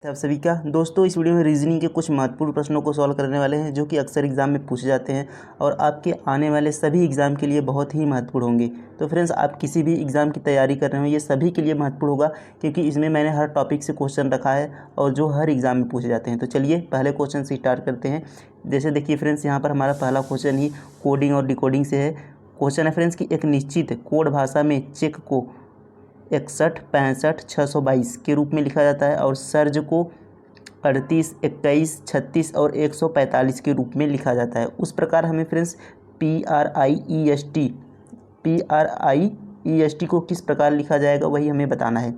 आप सभी का दोस्तों, इस वीडियो में रीजनिंग के कुछ महत्वपूर्ण प्रश्नों को सॉल्व करने वाले हैं जो कि अक्सर एग्जाम में पूछे जाते हैं और आपके आने वाले सभी एग्ज़ाम के लिए बहुत ही महत्वपूर्ण होंगे। तो फ्रेंड्स, आप किसी भी एग्ज़ाम की तैयारी कर रहे हो, ये सभी के लिए महत्वपूर्ण होगा क्योंकि इसमें मैंने हर टॉपिक से क्वेश्चन रखा है और जो हर एग्ज़ाम में पूछे जाते हैं। तो चलिए पहले क्वेश्चन से स्टार्ट करते हैं। जैसे देखिए फ्रेंड्स, यहाँ पर हमारा पहला क्वेश्चन ही कोडिंग और डिकोडिंग से है। क्वेश्चन है फ्रेंड्स कि एक निश्चित कोड भाषा में चेक को 61, 65, 622 के रूप में लिखा जाता है और सर्ज को 38, 21, 36 और 145 के रूप में लिखा जाता है। उस प्रकार हमें फ्रेंड्स PRIEST को किस प्रकार लिखा जाएगा वही हमें बताना है।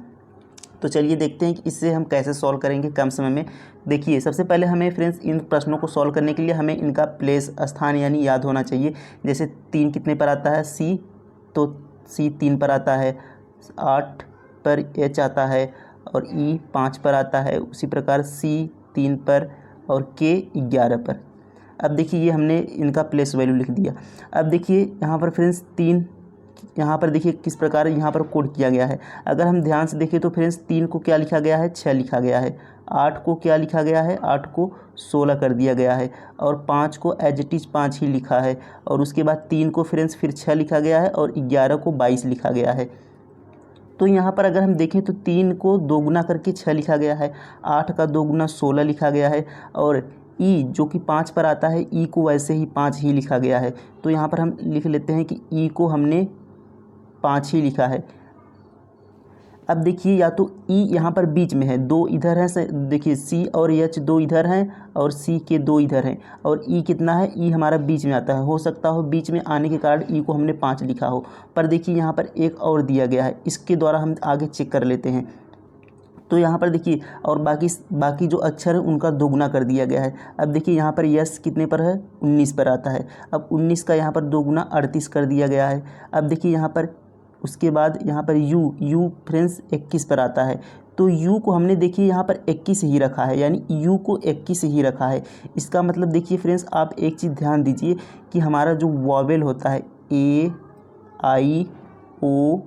तो चलिए देखते हैं कि इससे हम कैसे सॉल्व करेंगे कम समय में। देखिए, सबसे पहले हमें फ्रेंड्स इन प्रश्नों को सॉल्व करने के लिए हमें इनका प्लेस स्थान यानी याद होना चाहिए। जैसे 3 कितने पर आता है, C, तो C 3 पर आता है, 8 पर H आता है और E 5 पर आता है। उसी प्रकार C 3 पर और K 11 पर। अब देखिए ये हमने इनका प्लेस वैल्यू लिख दिया। अब देखिए यहाँ पर फ्रेंड्स 3, यहाँ पर देखिए किस प्रकार यहाँ पर कोड किया गया है। अगर हम ध्यान से देखें तो फ्रेंड्स 3 को क्या लिखा गया है, 6 लिखा गया है। 8 को क्या लिखा गया है, 8 को 16 कर दिया गया है और 5 को एज इट इज़ 5 ही लिखा है। और उसके बाद 3 को फ्रेंड्स फिर 6 लिखा गया है और 11 को 22 लिखा गया है। तो यहाँ पर अगर हम देखें तो 3 को 2 गुना करके 6 लिखा गया है, 8 का 2 गुना 16 लिखा गया है और ई जो कि 5 पर आता है, ई को वैसे ही 5 ही लिखा गया है। तो यहाँ पर हम लिख लेते हैं कि ई को हमने 5 ही लिखा है। अब देखिए या तो ई यहाँ पर बीच में है, 2 इधर हैं, देखिए सी और एच 2 इधर हैं और सी के 2 इधर हैं और ई कितना है, ई हमारा बीच में आता है। हो सकता हो बीच में आने के कारण ई को हमने 5 लिखा हो, पर देखिए यहाँ पर एक और दिया गया है, इसके द्वारा हम आगे चेक कर लेते हैं। तो यहाँ पर देखिए और बाकी जो अक्षर है उनका दोगुना कर दिया गया है। अब देखिए यहाँ पर यस कितने पर है, 19 पर आता है। अब 19 का यहाँ पर 2 गुना 38 कर दिया गया है। अब देखिए यहाँ पर उसके बाद यहाँ पर यू फ्रेंड्स 21 पर आता है। तो यू को हमने देखिए यहाँ पर 21 ही रखा है, यानी यू को 21 ही रखा है। इसका मतलब देखिए फ्रेंड्स, आप एक चीज़ ध्यान दीजिए कि हमारा जो वॉवेल होता है ए आई ओ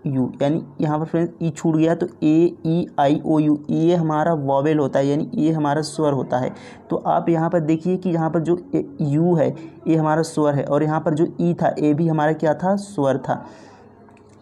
यू, यानी यहाँ पर फ्रेंड्स ई छूट गया तो AEIOU, ये हमारा वॉवेल होता है, यानी ये हमारा स्वर होता है। तो आप यहाँ पर देखिए कि यहाँ पर जो यू है ये हमारा स्वर है और यहाँ पर जो ई था ए भी हमारा क्या था, स्वर था।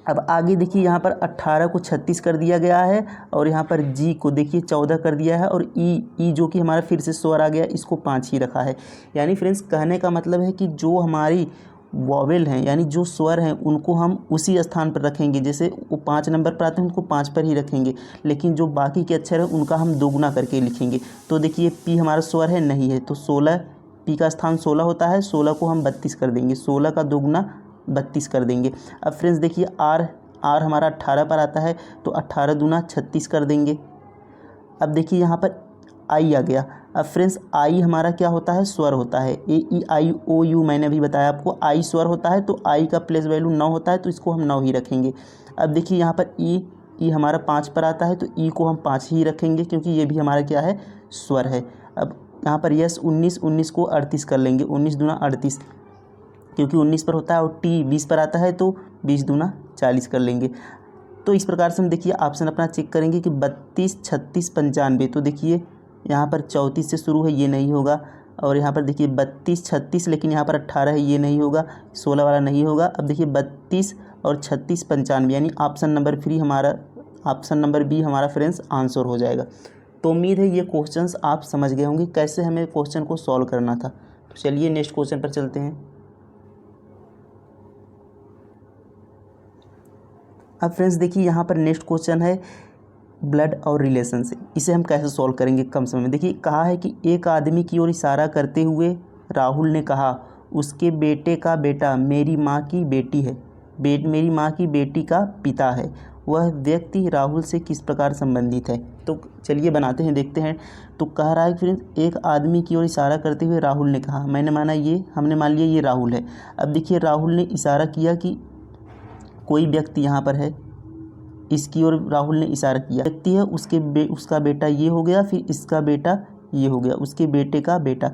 अब आगे देखिए यहाँ पर 18 को 36 कर दिया गया है और यहाँ पर जी को देखिए 14 कर दिया है और ई जो कि हमारा फिर से स्वर आ गया, इसको 5 ही रखा है। यानी फ्रेंड्स कहने का मतलब है कि जो हमारी वॉवेल हैं यानी जो स्वर हैं उनको हम उसी स्थान पर रखेंगे। जैसे वो 5 नंबर पर आते हैं उनको 5 पर ही रखेंगे, लेकिन जो बाकी के अक्षर हैं उनका हम दोगुना करके लिखेंगे। तो देखिए पी हमारा स्वर है, नहीं है, तो 16, पी का स्थान 16 होता है, 16 को हम 32 कर देंगे, 16 का दोगुना 32 कर देंगे। अब फ्रेंड्स देखिए आर हमारा 18 पर आता है, तो 18 दूना 36 कर देंगे। अब देखिए यहाँ पर आई आ गया। अब फ्रेंड्स आई हमारा क्या होता है, स्वर होता है। AEIOU मैंने अभी बताया आपको, आई स्वर होता है, तो आई का प्लेस वैल्यू 9 होता है, तो इसको हम 9 ही रखेंगे। अब देखिए यहाँ पर ई हमारा 5 पर आता है, तो ई को हम 5 ही रखेंगे क्योंकि ये भी हमारा क्या है, स्वर है। अब यहाँ पर यस 19 को 38 कर लेंगे, 19 दूना 38 क्योंकि 19 पर होता है और टी 20 पर आता है, तो 20 दूना 40 कर लेंगे। तो इस प्रकार से हम देखिए ऑप्शन अपना चेक करेंगे कि 32, 36, 95। तो देखिए यहाँ पर 34 से शुरू है, ये नहीं होगा। और यहाँ पर देखिए 32, 36, लेकिन यहाँ पर 18 है, ये नहीं होगा, 16 वाला नहीं होगा। अब देखिए 32 और 36, 95, यानी ऑप्शन नंबर बी हमारा फ्रेंड्स आंसर हो जाएगा। तो उम्मीद है ये क्वेश्चंस आप समझ गए होंगे कैसे हमें क्वेश्चन को सॉल्व करना था। तो चलिए नेक्स्ट क्वेश्चन पर चलते हैं। अब फ्रेंड्स देखिए यहाँ पर नेक्स्ट क्वेश्चन है ब्लड और रिलेशन से, इसे हम कैसे सॉल्व करेंगे कम समय में। देखिए कहा है कि एक आदमी की ओर इशारा करते हुए राहुल ने कहा, उसके बेटे का बेटा मेरी माँ की बेटी है, मेरी माँ की बेटी का पिता है। वह व्यक्ति राहुल से किस प्रकार संबंधित है। तो चलिए बनाते हैं, देखते हैं। तो कह रहा है कि फ्रेंड्स एक आदमी की ओर इशारा करते हुए राहुल ने कहा, हमने मान लिया ये राहुल है। अब देखिए राहुल ने इशारा किया कि कोई व्यक्ति यहाँ पर है, इसकी ओर राहुल ने इशारा किया, व्यक्ति है, उसका बेटा ये हो गया, फिर इसका बेटा ये हो गया, उसके बेटे का बेटा।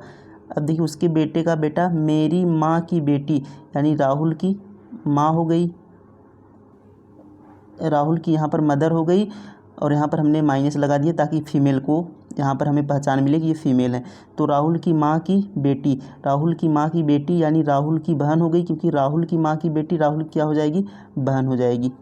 अब देखिए उसके बेटे का बेटा मेरी माँ की बेटी, यानी राहुल की माँ हो गई, राहुल की यहाँ पर मदर हो गई और यहाँ पर हमने माइनस लगा दिया ताकि फीमेल को यहाँ पर हमें पहचान मिले कि ये फीमेल है। तो राहुल की माँ की बेटी, राहुल की माँ की बेटी यानी राहुल की बहन हो गई, क्योंकि राहुल की माँ की बेटी राहुल क्या हो जाएगी, बहन हो जाएगी।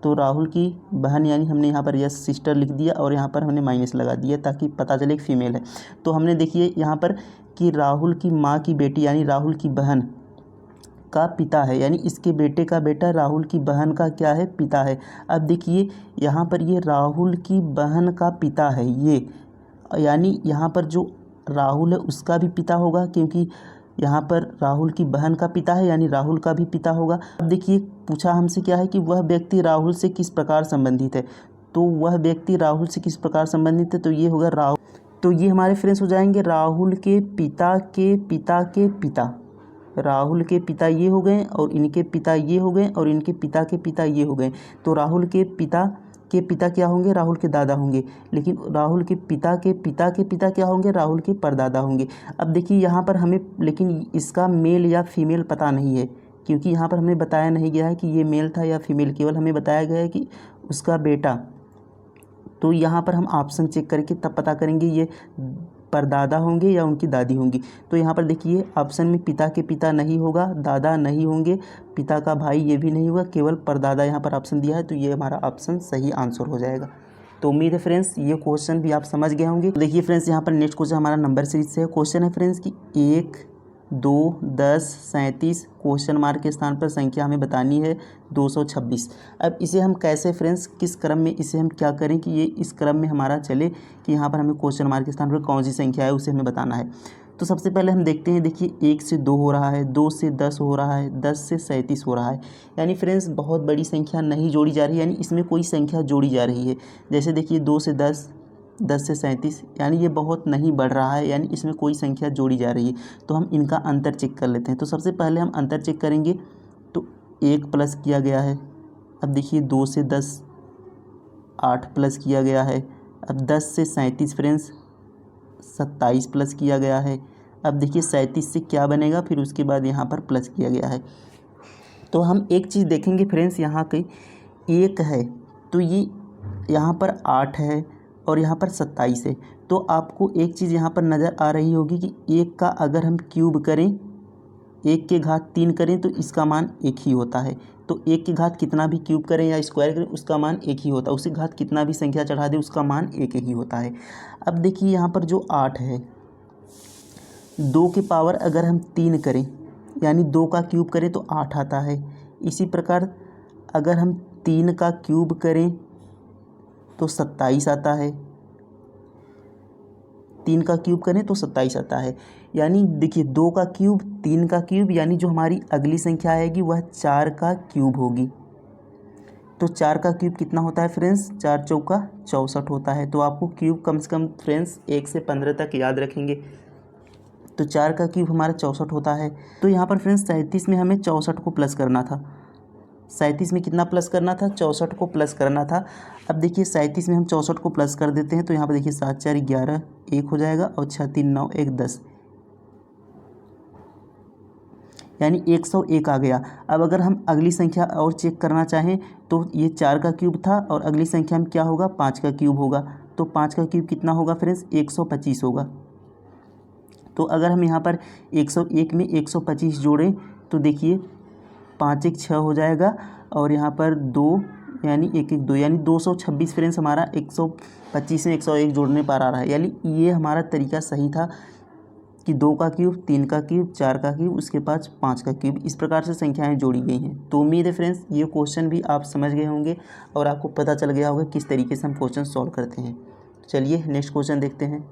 तो राहुल की बहन यानी हमने यहाँ पर यस सिस्टर लिख दिया और यहाँ पर हमने माइनस लगा दिया ताकि पता चले कि फीमेल है। तो हमने देखिए यहाँ पर कि राहुल की माँ की बेटी यानी राहुल की बहन का पिता है, यानी इसके बेटे का बेटा राहुल की बहन का क्या है, पिता है। अब देखिए यहाँ पर ये राहुल की बहन का पिता है ये, यानी यहाँ पर जो राहुल है उसका भी पिता होगा, क्योंकि यहाँ पर राहुल की बहन का पिता है यानी राहुल का भी पिता होगा। अब देखिए पूछा हमसे क्या है कि वह व्यक्ति राहुल से किस प्रकार संबंधित है, तो वह व्यक्ति राहुल से किस प्रकार संबंधित है, तो ये होगा राहुल। तो ये हमारे फ्रेंड्स हो जाएंगे राहुल के पिता के पिता के पिता। राहुल के पिता ये हो गए और इनके पिता ये हो गए और इनके पिता के पिता ये हो गए। तो राहुल के पिता क्या होंगे, राहुल के दादा होंगे, लेकिन राहुल के पिता के पिता क्या होंगे, राहुल के परदादा होंगे। अब देखिए यहाँ पर हमें लेकिन इसका मेल या फीमेल पता नहीं है, क्योंकि यहाँ पर हमें बताया नहीं गया है कि ये मेल था या फीमेल, केवल हमें बताया गया है कि उसका बेटा। तो यहाँ पर हम ऑप्शन चेक करके तब पता करेंगे ये परदादा होंगे या उनकी दादी होंगी। तो यहाँ पर देखिए ऑप्शन में पिता के पिता नहीं होगा, दादा नहीं होंगे, पिता का भाई ये भी नहीं होगा, केवल परदादा यहाँ पर ऑप्शन दिया है। तो ये हमारा ऑप्शन सही आंसर हो जाएगा। तो उम्मीद है फ्रेंड्स ये क्वेश्चन भी आप समझ गए होंगे। देखिए फ्रेंड्स यहाँ पर नेक्स्ट क्वेश्चन हमारा नंबर सीरीज से है। क्वेश्चन है फ्रेंड्स कि 1, 2, 10, 37 क्वेश्चन मार्क के स्थान पर संख्या हमें बतानी है 226। अब इसे हम कैसे फ्रेंड्स, किस क्रम में इसे हम क्या करें कि ये इस क्रम में हमारा चले कि यहाँ पर हमें क्वेश्चन मार्क के स्थान पर कौन सी संख्या है उसे हमें बताना है। तो सबसे पहले हम देखते हैं, देखिए 1 से 2 हो रहा है, 2 से 10 हो रहा है, 10 से 37 हो रहा है, यानी फ्रेंड्स बहुत बड़ी संख्या नहीं जोड़ी जा रही है, यानी इसमें कोई संख्या जोड़ी जा रही है। जैसे देखिए 2 से 10, 10 से 37, यानी ये बहुत नहीं बढ़ रहा है, यानी इसमें कोई संख्या जोड़ी जा रही है। तो हम इनका अंतर चेक कर लेते हैं। तो सबसे पहले हम अंतर चेक करेंगे, तो 1 प्लस किया गया है। अब देखिए 2 से 10 8 प्लस किया गया है। अब 10 से 37 फ्रेंड्स 27 प्लस किया गया है। अब देखिए 37 से क्या बनेगा, फिर उसके बाद यहाँ पर प्लस किया गया है। तो हम एक चीज़ देखेंगे फ्रेंड्स, यहाँ की 1 है तो ये यहाँ पर 8 है और यहाँ पर 27 है। तो आपको एक चीज़ यहाँ पर नज़र आ रही होगी कि 1 का अगर हम क्यूब करें, 1 के घात 3 करें तो इसका मान 1 ही होता है। तो 1 के घात कितना भी क्यूब करें या स्क्वायर करें उसका मान 1 ही होता है, उसी घात कितना भी संख्या चढ़ा दें उसका मान 1 ही होता है। अब देखिए यहाँ पर जो 8 है, 2 के पावर अगर हम 3 करें यानी 2 का क्यूब करें तो 8 आता है। इसी प्रकार अगर हम 3 का क्यूब करें तो 27 आता है, 3 का क्यूब करें तो 27 आता है। यानी देखिए 2 का क्यूब, 3 का क्यूब, यानी जो हमारी अगली संख्या आएगी वह 4 का क्यूब होगी। तो 4 का क्यूब कितना होता है फ्रेंड्स, 4 चौका 64 होता है। तो आपको क्यूब कम से कम फ्रेंड्स 1 से 15 तक याद रखेंगे। तो 4 का क्यूब हमारा 64 होता है। तो यहाँ पर फ्रेंड्स 37 में हमें 64 को प्लस करना था। 37 में कितना प्लस करना था, 64 को प्लस करना था। अब देखिए 37 में हम 64 को प्लस कर देते हैं। तो यहाँ पर देखिए 7 4 11 1 हो जाएगा और 6 3 9 1 10, यानी 101 आ गया। अब अगर हम अगली संख्या और चेक करना चाहें तो ये 4 का क्यूब था और अगली संख्या में क्या होगा, 5 का क्यूब होगा। तो 5 का क्यूब कितना होगा फ्रेंड्स, 125 होगा। तो अगर हम यहाँ पर 101 में 125 जोड़ें तो देखिए 5 1 6 हो जाएगा और यहाँ पर 2 यानी 1 1 2, यानी 226 फ्रेंड्स हमारा 125 में 101 जोड़ने पर आ रहा है। यानी ये हमारा तरीका सही था कि 2 का क्यूब, 3 का क्यूब, 4 का क्यूब, उसके बाद 5 का क्यूब, इस प्रकार से संख्याएं जोड़ी गई हैं। तो उम्मीद है फ्रेंड्स ये क्वेश्चन भी आप समझ गए होंगे और आपको पता चल गया होगा किस तरीके से हम क्वेश्चन सॉल्व करते हैं। चलिए नेक्स्ट क्वेश्चन देखते हैं।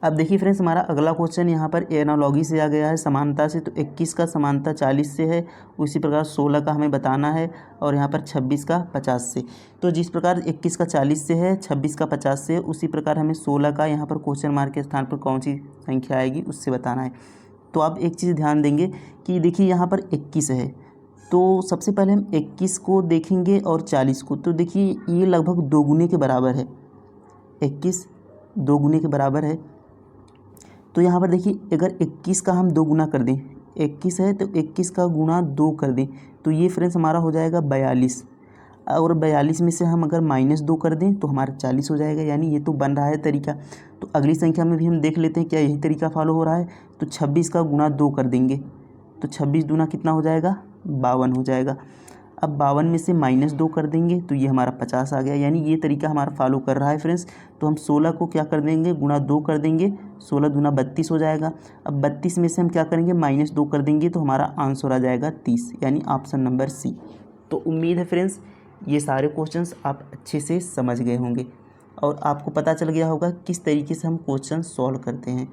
अब देखिए फ्रेंड्स हमारा अगला क्वेश्चन यहाँ पर एनालॉगी से आ गया है, समानता से। तो 21 का समानता 40 से है, उसी प्रकार 16 का हमें बताना है और यहाँ पर 26 का 50 से। तो जिस प्रकार 21 का 40 से है, 26 का 50 से है, उसी प्रकार हमें 16 का यहाँ पर क्वेश्चन मार्क के स्थान पर कौन सी संख्या आएगी उससे बताना है। तो आप एक चीज़ ध्यान देंगे कि देखिए यहाँ पर 21 है, तो सबसे पहले हम 21 को देखेंगे और 40 को। तो देखिए ये लगभग 2 गुने के बराबर है, 21 2 गुने के बराबर है। तो यहाँ पर देखिए अगर 21 का हम 2 गुना कर दें, 21 है तो 21 का गुणा 2 कर दें तो ये फ्रेंड्स हमारा हो जाएगा 42, और 42 में से हम अगर -2 कर दें तो हमारा 40 हो जाएगा। यानी ये तो बन रहा है तरीका। तो अगली संख्या में भी हम देख लेते हैं क्या यही तरीका फॉलो हो रहा है। तो 26 का गुणा 2 कर देंगे तो 26 दूना कितना हो जाएगा, 52 हो जाएगा। अब 52 में से -2 कर देंगे तो ये हमारा 50 आ गया। यानी ये तरीका हमारा फॉलो कर रहा है फ्रेंड्स। तो हम 16 को क्या कर देंगे, गुणा 2 कर देंगे, 16 दूना 32 हो जाएगा। अब 32 में से हम क्या करेंगे, -2 कर देंगे तो हमारा आंसर आ जाएगा 30, यानी ऑप्शन नंबर सी। तो उम्मीद है फ्रेंड्स ये सारे क्वेश्चंस आप अच्छे से समझ गए होंगे और आपको पता चल गया होगा किस तरीके से हम क्वेश्चन सॉल्व करते हैं।